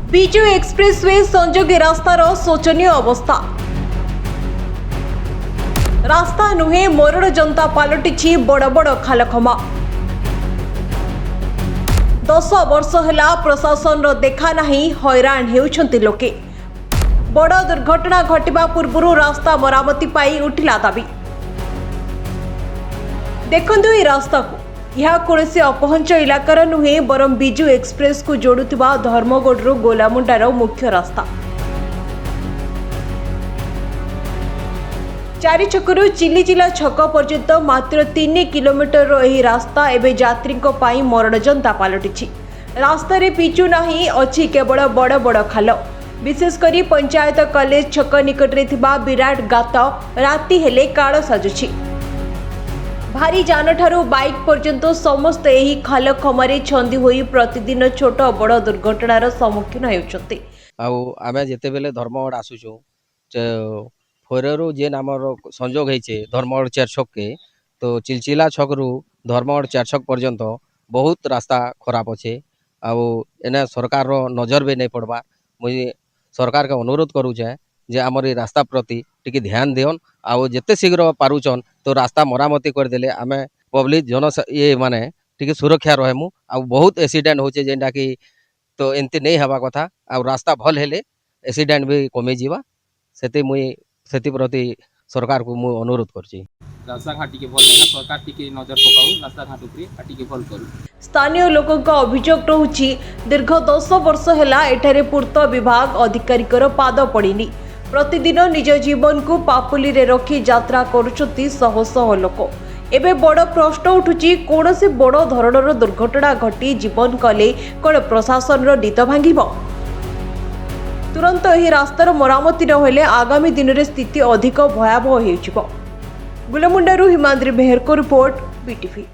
Biju expressway संजोगी रास्तार शोचनीय अवस्था। रास्ता नुहे मरण जनता पलटि बड़ बड़ खालखमा। 10 वर्ष है प्रशासन देखा नहीं, हैरान होउछंती लोके। बड़ दुर्घटना घटवा पूर्व रास्ता मरामती पाई उठिला दाबी। देखंतु ए रास्ता को यह कौन अपहंच इलाकार नुहे बरम विजु एक्सप्रेस को जोड़ुवा धर्मगढ़ गोलामुंडार मुख्य रास्ता। 4 छकरू चिलीजिला छक पर्यंत मात्र 3 किलोमीटर यह रास्ता एवं यात्री मरण जनता पलटि। रास्तार पिचु नहीं अच्छी केवल बड़ बड़ खाल। विशेषकर पंचायत कॉलेज छक निकटरे विराट गात राति हेले काल साजुछि। भारी जान ठारू बाइक पर्यंत समस्त यही खाल खमारे छंदी होई प्रतिदिन छोट बड़ दुर्घटनार सम्मुखीन होउछंती। आमे जेते बेले धर्मगढ़ आसुछु फोररू जेन आमर संजोग होइछे धर्मगढ़ 4 छक के, तो चिलचिला छकरू धर्मगढ़ 4 छक पर्यंत बहुत रास्ता खराब अच्छे। एने सरकार रो नजर भी नहीं पड़वा। मुझे सरकार का अनुरोध करूचे जे आमर ये रास्ता प्रति टिके ध्यान देन। जेते शीघ्र पारुचन तो रास्ता मरामती करदेले आमे पब्लिक जन ये माने टिके सुरक्षा रहमु। बहुत एक्सीडेंट होचे जेंडा कि तो एंती नहीं हवा कथा। रास्ता भल हेले एक्सीडेंट भी कमी जीवा। सेति प्रति सरकार को मु अनुरोध करछि। रास्ता घाट टिके भल नहीं, सरकार टिके नजर पकाऊ, रास्ता घाट ऊपर टिके भल करू। स्थानीय लोकों का अभियोग रहुछि दीर्घ 10 वर्ष हैला एठारे पूर्त विभाग अधिकारीकर पाद पड़िनी। प्रतिदिन निज जीवन को पापुली रे रखी यात्रा करुछंती शह शह लोक। एबे बड़ प्रश्न उठुछि कौन से बड़ धरणर दुर्घटना घटी जीवन कले कौन प्रशासन नीत भांगिब। तुरंत यह रास्तार मरामती न होले आगामी दिन में स्थिति अधिक भयावह हो। गोलामुंडारू हिमाद्री मेहर को रिपोर्ट, BTV।